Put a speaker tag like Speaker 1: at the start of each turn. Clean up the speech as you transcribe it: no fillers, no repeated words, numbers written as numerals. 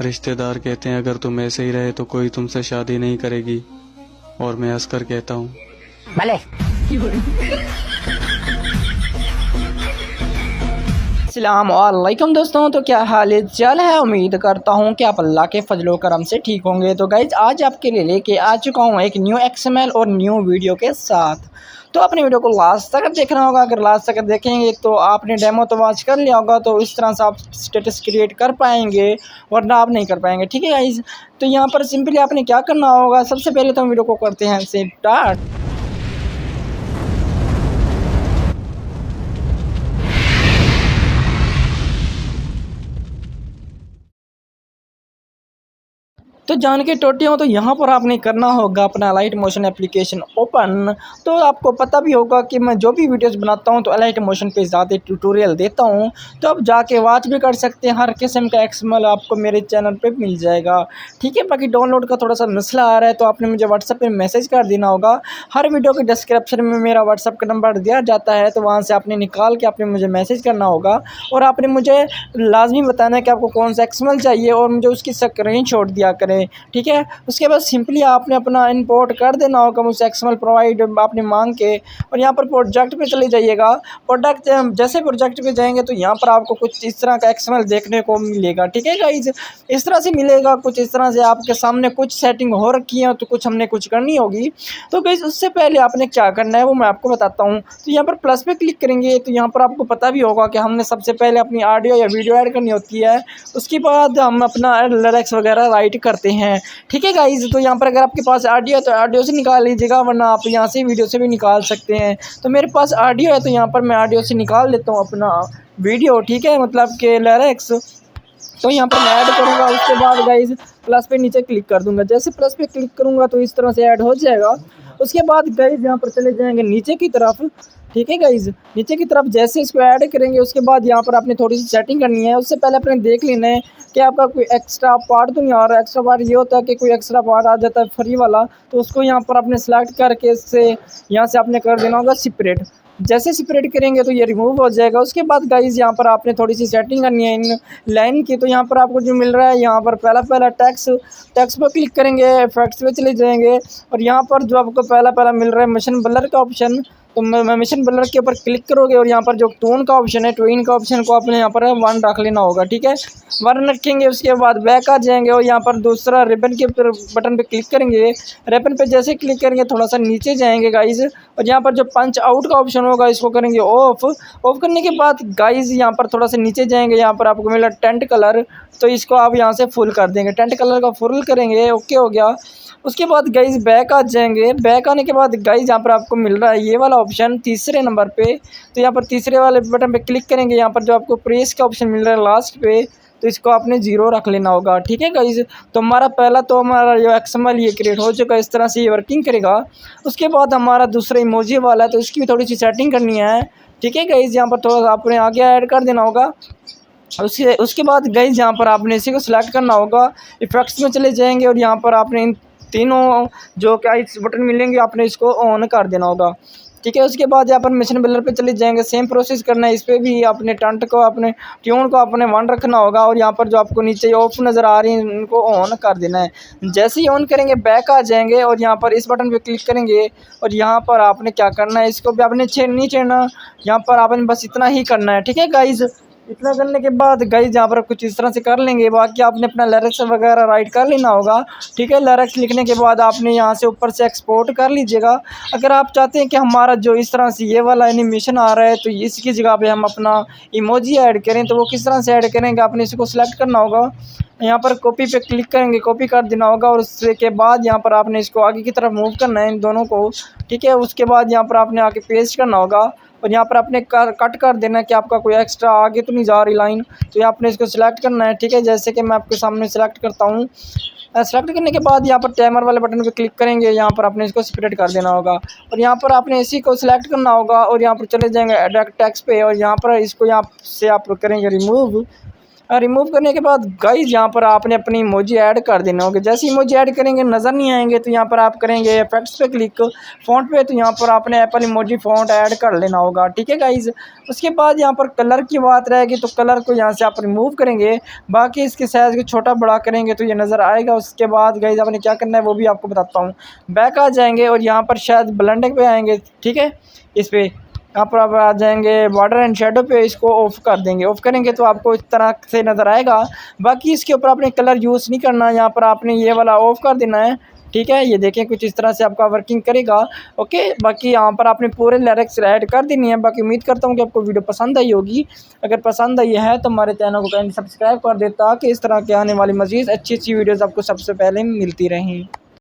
Speaker 1: रिश्तेदार कहते हैं अगर तुम ऐसे ही रहे तो कोई तुमसे शादी नहीं करेगी, और मैं हंसकर कहता हूँ
Speaker 2: भले। अस्सलामुअलैकुम दोस्तों, तो क्या हाल चाल है। उम्मीद करता हूँ कि आप अल्लाह के फजलो करम से ठीक होंगे। तो गाइज आज आपके लिए लेके आ चुका हूँ एक न्यू एक्सएमएल और न्यू वीडियो के साथ। तो अपने वीडियो को लास्ट तक देखना होगा। अगर लास्ट तक देखेंगे तो आपने डेमो तो वॉच कर लिया होगा, तो इस तरह से आप स्टेटस क्रिएट कर पाएंगे, वरना आप नहीं कर पाएंगे। ठीक है गाइज, तो यहाँ पर सिंपली आपने क्या करना होगा, सबसे पहले तो हम वीडियो को करते हैं स्टार्ट। तो जान के टोटे हो, तो यहाँ पर आपने करना होगा अपना लाइट मोशन एप्लीकेशन ओपन। तो आपको पता भी होगा कि मैं जो भी वीडियोस बनाता हूँ तो लाइट मोशन पे ज़्यादा ट्यूटोरियल देता हूँ, तो आप जाके वॉच भी कर सकते हैं। हर किस्म का एक्सएमएल आपको मेरे चैनल पे मिल जाएगा। ठीक है, बाकी डाउनलोड का थोड़ा सा मसला आ रहा है, तो आपने मुझे व्हाट्सएप पर मैसेज कर देना होगा। हर वीडियो के डिस्क्रिप्शन में मेरा व्हाट्सएप का नंबर दिया जाता है, तो वहाँ से आपने निकाल के आपने मुझे मैसेज करना होगा, और आपने मुझे लाजमी बताना है कि आपको कौन सा एक्सएमएल चाहिए, और मुझे उसकी स्क्रीनशॉट दिया करें। ठीक है, उसके बाद सिंपली आपने अपना इंपोर्ट कर देना होगा मुझसे एक्सएमएल प्रोवाइड आपने मांग के, और यहाँ पर प्रोजेक्ट पे चले जाइएगा। प्रोडक्ट जैसे प्रोजेक्ट पे जाएंगे तो यहाँ पर आपको कुछ इस तरह का एक्सएमएल देखने को मिलेगा। ठीक है गाइज, इस तरह से मिलेगा, कुछ इस तरह से आपके सामने कुछ सेटिंग हो रखी है, तो कुछ हमने कुछ करनी होगी। तो गाइज उससे पहले आपने क्या करना है वो मैं आपको बताता हूँ। तो यहाँ पर प्लस पे क्लिक करेंगे, तो यहाँ पर आपको पता भी होगा कि हमने सबसे पहले अपनी ऑडियो या वीडियो ऐड करनी होती है, उसके बाद हम अपना लिरिक्स वगैरह राइट करते हैं। ठीक है गाइज, तो यहाँ पर अगर आपके पास ऑडियो है तो ऑडियो से निकाल लीजिएगा, वरना आप यहाँ से वीडियो से भी निकाल सकते हैं। तो मेरे पास ऑडियो है, तो यहाँ पर मैं ऑडियो से निकाल लेता हूँ अपना वीडियो। ठीक है, मतलब के लिरिक्स। तो यहाँ पर मैं ऐड करूँगा, उसके बाद गाइज प्लस पे नीचे क्लिक कर दूंगा। जैसे प्लस पे क्लिक करूँगा तो इस तरह से ऐड हो जाएगा। उसके बाद गाइज यहाँ पर चले जाएंगे नीचे की तरफ। ठीक है गाइज, नीचे की तरफ जैसे इसको ऐड करेंगे, उसके बाद यहाँ पर आपने थोड़ी सी सेटिंग करनी है। उससे पहले आपने देख लेना है कि आपका कोई एक्स्ट्रा पार्ट तो नहीं आ रहा। एक्स्ट्रा पार्ट ये होता है कि कोई एक्स्ट्रा पार्ट आ जाता है फ्री वाला, तो उसको यहाँ पर आपने सेलेक्ट करके इससे यहाँ से आपने कर देना होगा सेपरेट। जैसे सेपरेट करेंगे तो ये रिमूव हो जाएगा। उसके बाद गाइज यहाँ पर आपने थोड़ी सी सेटिंग करनी है इन लाइन की। तो यहाँ पर आपको जो मिल रहा है, यहाँ पर पहला टैक्स पर क्लिक करेंगे, इफेक्ट्स पे चले जाएंगे, और यहाँ पर जो आपको पहला मिल रहा है मिशन ब्लर का ऑप्शन, तो मिशन ब्लर के ऊपर क्लिक करोगे, और यहाँ पर जो टोन का ऑप्शन है, ट्विन का ऑप्शन को आपने यहाँ पर 1 रख लेना होगा। ठीक है, 1 रखेंगे, उसके बाद बैक आ जाएंगे, और यहाँ पर दूसरा रिबन के बटन पे क्लिक करेंगे। रिबन पे जैसे क्लिक करेंगे थोड़ा सा नीचे जाएंगे गाइज, और यहाँ पर जो पंच आउट का ऑप्शन होगा इसको करेंगे ऑफ। ऑफ करने के बाद गाइज यहाँ पर थोड़ा सा नीचे जाएंगे, यहाँ पर आपको मिला टेंट कलर, तो इसको आप यहाँ से फुल कर देंगे। टेंट कलर का फुल करेंगे, ओके हो गया। उसके बाद गाइज बैक आ जाएंगे। बैक आने के बाद गाइज यहाँ पर आपको मिल रहा है ये वाला ऑप्शन तीसरे नंबर पे, तो यहाँ पर तीसरे वाले बटन पे क्लिक करेंगे। यहाँ पर जो आपको प्रेस का ऑप्शन मिल रहा है लास्ट पे, तो इसको आपने 0 रख लेना होगा। ठीक है गाइज, तो हमारा जो एक्सएमएल ये क्रिएट हो चुका है, इस तरह से ये वर्किंग करेगा। उसके बाद हमारा दूसरा इमोजी वाला है, तो इसकी भी थोड़ी सी सेटिंग करनी है। ठीक है गाइज, यहाँ पर थोड़ा सा आपने आगे ऐड कर देना होगा। उसके बाद गाइज यहाँ पर आपने इसी को सिलेक्ट करना होगा, इफेक्ट्स में चले जाएंगे, और यहाँ पर आपने इन तीनों जो क्या इस बटन मिलेंगे आपने इसको ऑन कर देना होगा। ठीक है, उसके बाद यहाँ पर मिशन बिल्डर पे चले जाएंगे, सेम प्रोसेस करना है। इस पर भी अपने टंट को अपने ट्यून को अपने 1 रखना होगा, और यहाँ पर जो आपको नीचे ऑफ नज़र आ रही है उनको ऑन कर देना है। जैसे ही ऑन करेंगे बैक आ जाएंगे, और यहाँ पर इस बटन पे क्लिक करेंगे, और यहाँ पर आपने क्या करना है, इसको भी आपने नहीं छेड़ना, यहाँ पर आपने बस इतना ही करना है। ठीक है गाइज, इतना करने के बाद गाइज यहाँ पर कुछ इस तरह से कर लेंगे। बाकी आपने अपना लिरिक्स वगैरह राइट कर लेना होगा। ठीक है, लिरिक्स लिखने के बाद आपने यहाँ से ऊपर से एक्सपोर्ट कर लीजिएगा। अगर आप चाहते हैं कि हमारा जो इस तरह से ये वाला एनिमेशन आ रहा है, तो इसकी जगह पे हम अपना इमोजी ऐड करें, तो वो किस तरह से ऐड करेंगे, आपने इसको सिलेक्ट करना होगा। यहाँ पर कॉपी पे क्लिक करेंगे, कॉपी कर देना होगा, और उसके बाद यहाँ पर आपने इसको आगे की तरफ मूव करना है इन दोनों को। ठीक है, उसके बाद यहाँ पर आपने आके पेस्ट करना होगा, और यहाँ पर आपने कट कर देना है कि आपका कोई एक्स्ट्रा आगे तो नहीं जा रही लाइन, तो यहाँ आपने इसको सिलेक्ट करना है। ठीक है, जैसे कि मैं आपके सामने सिलेक्ट करता हूँ। सेलेक्ट करने के बाद यहाँ पर टाइमर वाले बटन पे क्लिक करेंगे, यहाँ पर आपने इसको सेपरेट कर देना होगा, और यहाँ पर आपने इसी को सिलेक्ट करना होगा, और यहाँ पर चले जाएंगे एडिट टेक्स्ट पे, और यहाँ पर इसको यहाँ से आप करेंगे रिमूव। रिमूव करने के बाद गाइस यहाँ पर आपने अपनी इमोजी ऐड कर देना होगा। जैसे इमोजी ऐड करेंगे नज़र नहीं आएंगे तो यहाँ पर आप करेंगे इफेक्ट्स पे क्लिक, फ़ॉन्ट पे, तो यहाँ पर आपने एप्पल इमोजी फ़ॉन्ट ऐड कर लेना होगा। ठीक है गाइस, उसके बाद यहाँ पर कलर की बात रहेगी तो कलर को यहाँ से आप रिमूव करेंगे, बाकी इसके साइज़ को छोटा बड़ा करेंगे तो ये नज़र आएगा। उसके बाद गाइस आपने क्या करना है वो भी आपको बताता हूँ। बैक आ जाएंगे और यहाँ पर शायद ब्लेंडिंग पे आएंगे। ठीक है, इस पर यहाँ पर आप आ जाएंगे बॉर्डर एंड शेडो पे, इसको ऑफ कर देंगे। ऑफ करेंगे तो आपको इस तरह से नज़र आएगा। बाकी इसके ऊपर आपने कलर यूज़ नहीं करना, यहाँ पर आपने ये वाला ऑफ कर देना है। ठीक है, ये देखें कुछ इस तरह से आपका वर्किंग करेगा। ओके, बाकी यहाँ पर आपने पूरे लिरिक्स ऐड कर देनी है। बाकी उम्मीद करता हूँ कि आपको वीडियो पसंद आई होगी। अगर पसंद आई है तो हमारे चैनल को काइंडली सब्सक्राइब कर दे ताकि इस तरह के आने वाली मज़ीद अच्छी वीडियोज़ आपको सबसे पहले मिलती रहें।